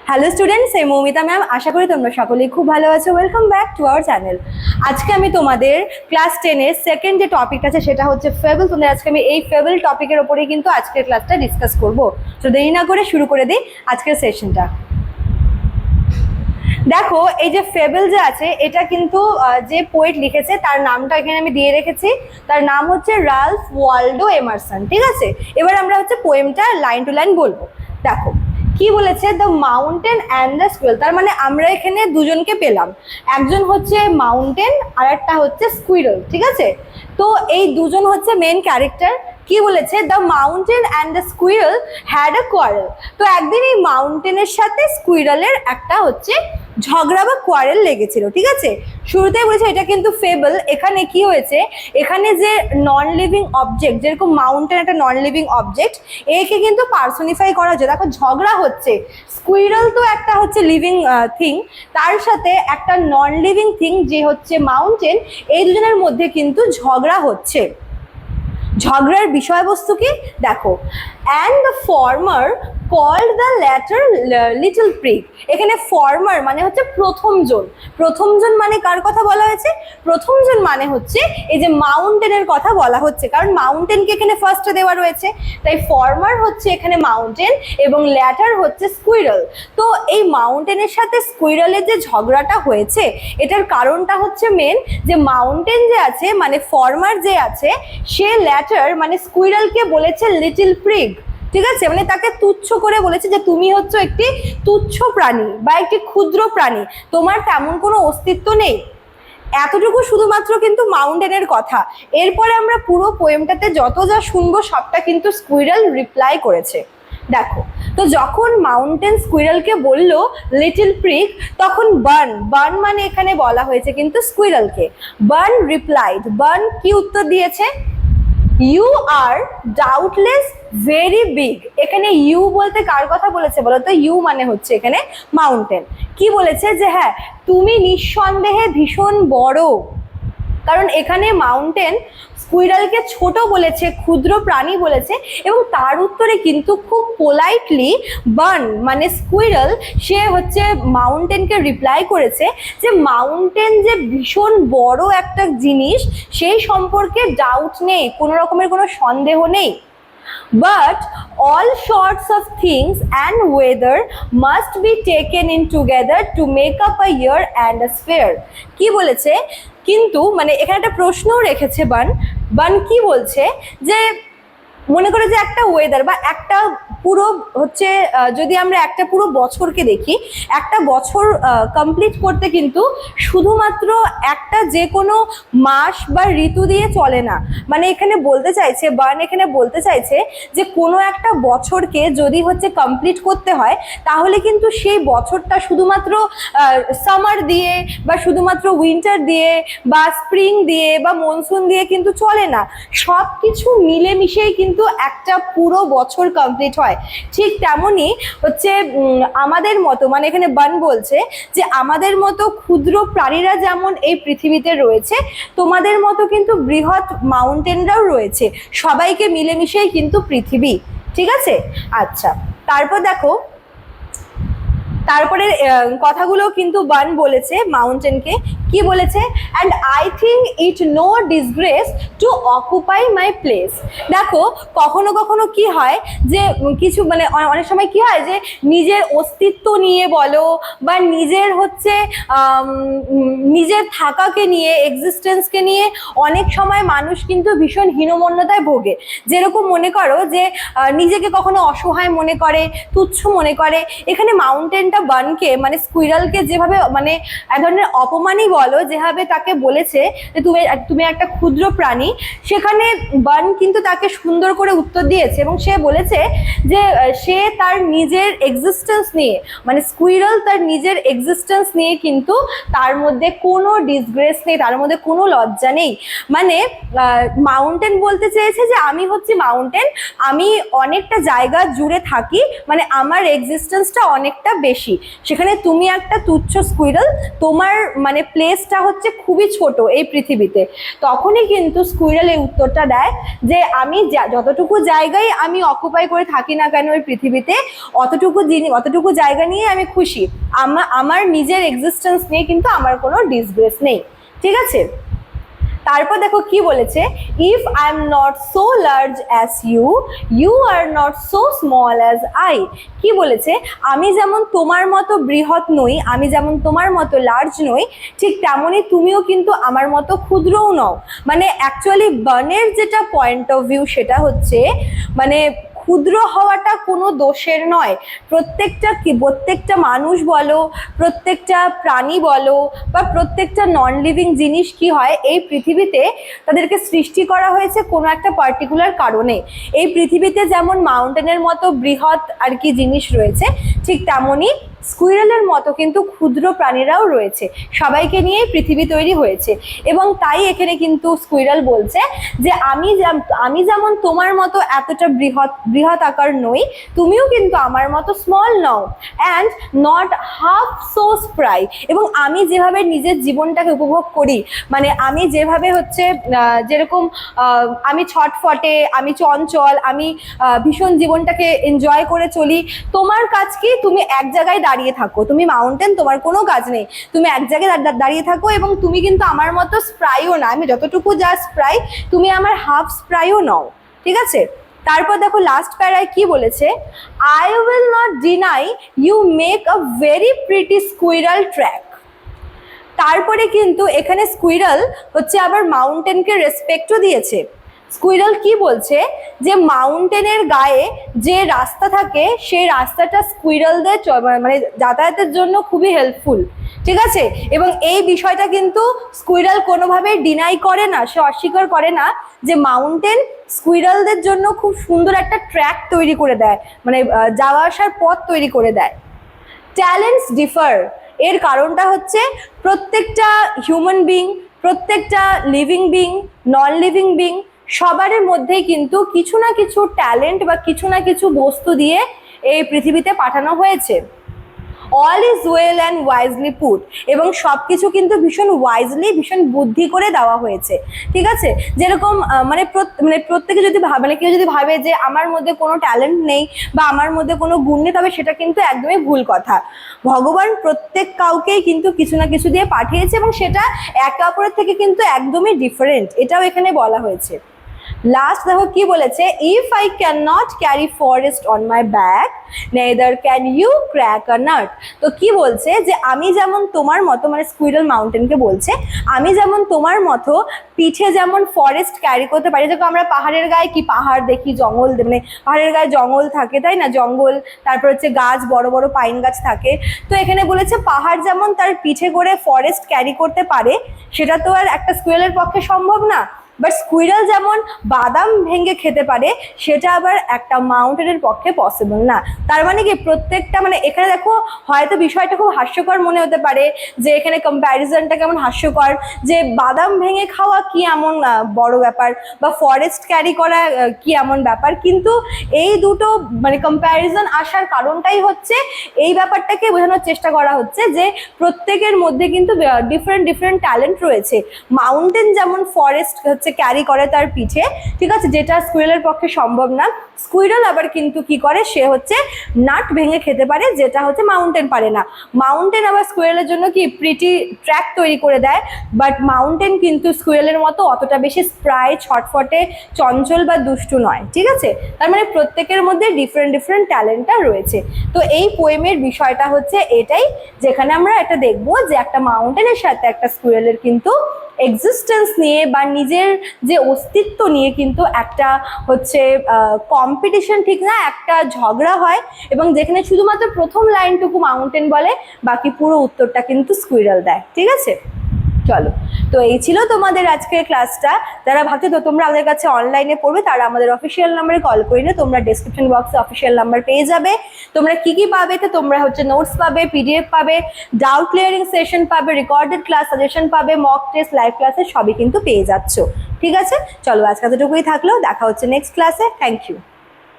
Hello students, এই Moumita ma'am. আশা করি তোমরা সকলেই খুব ভালো আছো। Welcome back to our channel. আজকে আমি তোমাদের ক্লাস 10-এর সেকেন্ড যে টপিকটা আছে সেটা হচ্ছে ফেবল। তোমাদের আজকে আমি এই ফেবল টপিকের ওপরেই কিন্তু আজকের ক্লাসটা ডিসকাস করবো। তো দেরি না করে শুরু করে দিই আজকের সেশনটা। দেখো, এই যে ফেবল যে আছে এটা কিন্তু যে পোয়েট লিখেছে তার নামটা এখানে আমি দিয়ে রেখেছি। তার নাম হচ্ছে রালফ ওয়ালডো এমারসন। ঠিক আছে, এবার আমরা হচ্ছে পোয়েমটা লাইন টু লাইন বলবো। দেখো কি বলেছে, the mountain and the squirrel. তার মানে আমরা এখানে দুজনকে পেলাম, একজন হচ্ছে মাউন্টেন আর একটা হচ্ছে স্কুইরেল। ঠিক আছে, তো এই দুজন হচ্ছে মেন ক্যারেক্টার। কি বলেছে, the mountain and the squirrel had a quarrel. তো একদিন এই মাউন্টেনের সাথে স্কুইরেলের একটা হচ্ছে ঝগড়া বা কোয়ারেল লেগেছিল। ঠিক আছে, শুরুতেই বলেছে এটা কিন্তু ফেবল। এখানে কি হয়েছে, এখানে যে নন লিভিং অবজেক্ট, যেরকম মাউন্টেন একটা নন লিভিং অবজেক্ট, একে কিন্তু পার্সোনিফাই করা হচ্ছে। দেখো ঝগড়া হচ্ছে, স্কুইরেল তো একটা হচ্ছে লিভিং থিং, তার সাথে একটা নন লিভিং থিং যে হচ্ছে মাউন্টেন, এই দুজনের মধ্যে কিন্তু ঝগড়া হচ্ছে। ঝগড়ার বিষয়বস্তু কি দেখো, and the former called the latter little prig. এখানে ফর্মার মানে হচ্ছে প্রথমজন। প্রথমজন মানে কার কথা বলা হয়েছে? প্রথমজন মানে হচ্ছে এই যে মাউন্টেনের কথা বলা হচ্ছে, কারণ মাউন্টেনকে এখানে ফার্স্টে দেওয়া রয়েছে, তাই ফর্মার হচ্ছে এখানে মাউন্টেন এবং ল্যাটার হচ্ছে স্কুইরেল। তো এই মাউন্টেনের সাথে স্কুইরেলের যে ঝগড়াটা হয়েছে এটার কারণটা হচ্ছে মেন যে মাউন্টেন যে আছে মানে ফর্মার যে আছে, সে ল্যাটার মানে স্কুইরেলকে বলেছে লিটল প্রিগ। ঠিক আছে, মানে তাকে তুচ্ছ করে বলেছে যে তুমি হচ্ছে একটি তুচ্ছ প্রাণী বা একটি ক্ষুদ্র প্রাণী, তোমার তেমন কোনো অস্তিত্ব নেই। এতটুকু শুধুমাত্র কিন্তু মাউন্টেনের কথা। এরপরে আমরা পুরো পোয়েমটাতে যত যা শুনবো সবটা কিন্তু স্কুইরেল রিপ্লাই করেছে। দেখো, তো যখন মাউন্টেন স্কুইরেলকে বলল লিটল প্রিগ, তখন বার্ন মানে এখানে বলা হয়েছে কিন্তু স্কুইরেলকে। বার্ন রিপ্লাইড, বার্ন কি উত্তর দিয়েছে, you are doubtless very big. এখানে ইউ বলতে কার কথা বলেছে বলো তো? ইউ মানে হচ্ছে এখানে মাউন্টেন। কি বলেছে যে হ্যাঁ তুমি নিঃসন্দেহে ভীষণ বড়, কারণ এখানে মাউন্টেন স্কুইরালকে ছোট বলেছে, ক্ষুদ্র প্রাণী বলেছে, এবং তার উত্তরে কিন্তু খুব পোলাইটলি বার্ন মানে স্কুইরাল সে হচ্ছে মাউন্টেনকে রিপ্লাই করেছে যে মাউন্টেন যে ভীষণ বড় একটা জিনিস সেই সম্পর্কে ডাউট নেই, কোনো রকমের কোনো সন্দেহ নেই। But all sorts of things and weather must be taken in together to make up a year and a sphere. কি বলেছে কিন্তু, মানে এখানে একটা প্রশ্নও রেখেছে বান কি বলছে যে মনে করে যে একটা ওয়েদার বা একটা পুরো হচ্ছে যদি আমরা একটা পুরো বছরকে দেখি, একটা বছর কমপ্লিট করতে কিন্তু শুধুমাত্র একটা যে কোনো মাস বা ঋতু দিয়ে চলে না। মানে এখানে বলতে চাইছে বার্ন, এখানে বলতে চাইছে যে কোনো একটা বছরকে যদি হচ্ছে কমপ্লিট করতে হয় তাহলে কিন্তু সেই বছরটা শুধুমাত্র সামার দিয়ে বা শুধুমাত্র উইন্টার দিয়ে বা স্প্রিং দিয়ে বা মনসুন দিয়ে কিন্তু চলে না, সব কিছু মিলেমিশেই কিন্তু একটা পুরো বছর কমপ্লিট হয়। ঠিক তেমনই হচ্ছে আমাদের মতো, মানে এখানে বান বলছে যে আমাদের মতো ক্ষুদ্র প্রাণীরা যেমন এই পৃথিবীতে রয়েছে, তোমাদের মতো কিন্তু বৃহৎ মাউন্টেনরাও রয়েছে, সবাইকে মিলেমিশেই কিন্তু পৃথিবী। ঠিক আছে, আচ্ছা তারপর দেখো, তারপরে কথাগুলো কিন্তু বান বলেছে মাউন্টেনকে। কি বলেছে, and I think it no disgrace to occupy my place. দেখো কখনো কখনো কি হয় যে কিছু মানে অনেক সময় কি হয় যে নিজের অস্তিত্ব নিয়ে বলো বা নিজের হচ্ছে নিজের থাকাকে নিয়ে, এক্সিস্টেন্সকে নিয়ে অনেক সময় মানুষ কিন্তু ভীষণ হীনমন্যতায় ভোগে। যেরকম মনে করো যে নিজেকে কখনো অসহায় মনে করে, তুচ্ছ মনে করে। এখানে মাউন্টেনটা বানকে মানে স্কুইরালকে যেভাবে মানে এক ধরনের অপমানই বলো, যেভাবে তাকে বলেছে যে তুমি একটা ক্ষুদ্র প্রাণী, সেখানে বান কিন্তু তাকে সুন্দর করে উত্তর দিয়েছে এবং সে বলেছে যে সে তার নিজের এক্সিস্টেন্স নিয়ে, মানে স্কুইরাল তার নিজের এক্সিস্টেন্স নিয়ে কিন্তু তার মধ্যে কোনো ডিসগ্রেস নেই, তার মধ্যে কোনো লজ্জা নেই। মানে মাউন্টেন বলতে চেয়েছে যে আমি হচ্ছে মাউন্টেন, আমি অনেকটা জায়গা জুড়ে থাকি, মানে আমার এক্সিস্টেন্সটা অনেকটা বেশি, সেখানে তুমি একটা তুচ্ছ স্কুইরাল, তোমার মানে প্লেসটা হচ্ছে খুবই ছোট এই পৃথিবীতে, তখনই কিন্তু স্কুইরাল এই উত্তরটা দেয় যে আমি যতটুকু জায়গায় আমি অকুপাই করে থাকি না কেন এই পৃথিবীতে, অতটুকু জায়গা নিয়ে আমি খুশি। আমার নিজের এক্সিস্টেন্স নিয়ে কিন্তু আমার কোনো ডিসগ্রেস নেই। ঠিক আছে, তারপর দেখো কি বলেছে, if I am not so large as you, you are not so small as I. কি বলেছে, আমি যেমন তোমার মতো বৃহৎ নই, আমি যেমন তোমার মতো লার্জ নই, ঠিক তেমনই তুমিও কিন্তু আমার মতো ক্ষুদ্রও নও। মানে অ্যাকচুয়ালি বার্নের যেটা পয়েন্ট অফ ভিউ সেটা হচ্ছে মানে ক্ষুদ্র হওয়াটা কোনো দোষের নয়। প্রত্যেকটা মানুষ বলো, প্রত্যেকটা প্রাণী বলো বা প্রত্যেকটা নন লিভিং জিনিস কি হয় এই পৃথিবীতে তাদেরকে সৃষ্টি করা হয়েছে কোনো একটা পার্টিকুলার কারণে। এই পৃথিবীতে যেমন মাউন্টেনের মতো বৃহৎ আর কি জিনিস রয়েছে, ঠিক তেমনই স্কুইরেলের মতো কিন্তু ক্ষুদ্র প্রাণীরাও রয়েছে, সবাইকে নিয়েই পৃথিবী তৈরি হয়েছে। এবং তাই এখানে কিন্তু স্কুইরেল বলছে যে আমি যেমন তোমার মতো এতটা বৃহৎ আকার নই, তুমিও কিন্তু আমার মতো স্মল নও, and not half so spry. এবং আমি যেভাবে নিজের জীবনটাকে উপভোগ করি, মানে আমি যেভাবে হচ্ছে যেরকম আমি ছটফটে, আমি চঞ্চল, আমি ভীষণ জীবনটাকে এনজয় করে চলি, তোমার কাজ কি তুমি এক জায়গায় দাঁড়িয়ে থাকো, তুমি মাউন্টেন, তোমার কোনো কাজ নেই, তুমি এক জায়গায় দাঁড়িয়ে থাকো, এবং তুমি কিন্তু আমার মতো স্প্রাইও না, আমি যতটুকু যা স্প্রাই তুমি আমার হাফ স্প্রাইও নও। ঠিক আছে, তারপর দেখো লাস্ট প্যারায় কি বলেছে, I will not deny you make a very pretty squirrel track. তারপরে কিন্তু এখানে স্কুইরাল হচ্ছে আবার মাউন্টেনকে রেসপেক্টও দিয়েছে। স্কুইরাল কি বলছে যে মাউন্টেনের গায়ে যে রাস্তা থাকে সেই রাস্তাটা স্কুইরালদের মানে যাতায়াতের জন্য খুবই হেল্পফুল। ঠিক আছে, এবং এই বিষয়টা কিন্তু স্কুইরাল কোনোভাবেই ডিনাই করে না, সে অস্বীকার করে না যে মাউন্টেন স্কুইরালদের জন্য খুব সুন্দর একটা ট্র্যাক তৈরি করে দেয়, মানে যাওয়া আসার পথ তৈরি করে দেয়। ট্যালেন্টস ডিফার, এর কারণটা হচ্ছে প্রত্যেকটা হিউম্যান বিং, প্রত্যেকটা living being, non living being, সবার মধ্যেই কিন্তু কিছু না কিছু ট্যালেন্ট বা কিছু না কিছু বস্তু দিয়ে এই পৃথিবীতে পাঠানো হয়েছে। All is well and wisely put, এবং সব কিছু কিন্তু ভীষণ ওয়াইজলি, ভীষণ বুদ্ধি করে দেওয়া হয়েছে। ঠিক আছে, যেরকম মানে প্রত্যেকে যদি মানে কেউ যদি ভাবে যে আমার মধ্যে কোনো ট্যালেন্ট নেই বা আমার মধ্যে কোনো গুণ নেই, তবে সেটা কিন্তু একদমই ভুল কথা। ভগবান প্রত্যেক কাউকেই কিন্তু কিছু না কিছু দিয়ে পাঠিয়েছে, এবং সেটা একে অপরের থেকে কিন্তু একদমই ডিফারেন্ট, এটাও এখানে বলা হয়েছে। লাস্ট দেখো কি বলেছে, if I can not carry forest on my back neither can you crack a nut. তো কি বলছে যে আমি যেমন তোমার মতো, মানে স্কুইরাল মাউন্টেনকে বলছে, আমি যেমন তোমার মতো পিঠে যেমন ফরেস্ট ক্যারি করতে পারি, যেরকম আমরা পাহাড়ের গায়ে কি পাহাড় দেখি, জঙ্গল, মানে পাহাড়ের গায়ে জঙ্গল থাকে, তাই না, জঙ্গল, তারপর হচ্ছে গাছ, বড় বড় পাইন গাছ থাকে। তো এখানে বলেছে পাহাড় যেমন তার পিঠে করে ফরেস্ট ক্যারি করতে পারে, সেটা তো আর একটা স্কুইরালের পক্ষে সম্ভব না। বাট স্কুইরাল যেমন বাদাম ভেঙে খেতে পারে, সেটা আবার একটা মাউন্টেনের পক্ষে পসিবল না। তার মানে কি প্রত্যেকটা, মানে এখানে দেখো হয়তো বিষয়টা খুব হাস্যকর মনে হতে পারে, যে এখানে কম্প্যারিজনটা কেমন হাস্যকর, যে বাদাম ভেঙে খাওয়া কি এমন বড় ব্যাপার, বা ফরেস্ট ক্যারি করা কি এমন ব্যাপার, কিন্তু এই দুটো মানে কম্প্যারিজন আসার কারণটাই হচ্ছে এই ব্যাপারটাকে বোঝানোর চেষ্টা করা হচ্ছে যে প্রত্যেকের মধ্যে কিন্তু ডিফারেন্ট ট্যালেন্ট রয়েছে। মাউন্টেন যেমন ফরেস্ট ক্যারি করে তার পিঠে, ঠিক আছে, যেটা স্কুইরালের পক্ষে সম্ভব না। স্কুইরাল আবার কিন্তু কি করে, সে হচ্ছে নাট ভেঙে খেতে পারে, যেটা হচ্ছে মাউন্টেন পারে না। মাউন্টেন আবার স্কুইরালের জন্য কি প্রিটি ট্র্যাক তৈরি করে দেয়, বাট মাউন্টেন কিন্তু স্কুইরালের মতো অতটা বেশি স্প্রাই, ছটফটে, চঞ্চল বা দুষ্টু নয়। ঠিক আছে, তার মানে প্রত্যেকের মধ্যে ডিফারেন্ট ট্যালেন্টটা রয়েছে। তো এই পোয়েমের বিষয়টা হচ্ছে এটাই, যেখানে আমরা এটা দেখবো যে একটা মাউন্টেনের সাথে একটা স্কুইরালের কিন্তু এক্সিস্টেন্স নিয়ে বা নিজের যে অস্তিত্ব নিয়ে কিন্তু একটা হচ্ছে কম্পিটিশন, ঠিক না, একটা ঝগড়া হয়, এবং যেখানে শুধুমাত্র প্রথম লাইনটুকু মাউন্টেন বলে, বাকি পুরো উত্তরটা কিন্তু স্কুইরাল দেয়। ঠিক আছে, চলো, তো এই ছিল তোমাদের আজকের ক্লাসটা। যারা ভাবছো তো তোমরা আমাদের কাছে অনলাইনে পড়বে, তারা আমাদের অফিসিয়াল নাম্বারে কল করে নিয়ে তোমরা ডেসক্রিপশন বক্সে অফিসিয়াল নাম্বার পেয়ে যাবে। তোমরা কি কি পাবে, তো তোমরা হচ্ছে নোটস পাবে, পিডিএফ পাবে, ডাউট ক্লিয়ারিং সেশন পাবে, রেকর্ডেড ক্লাস সাজেশন পাবে, মক টেস্ট, লাইভ ক্লাসের সবই কিন্তু পেয়ে যাচ্ছ। ঠিক আছে, চলো আজকে এতটুকুই থাকলো, দেখা হচ্ছে নেক্সট ক্লাসে। Thank you.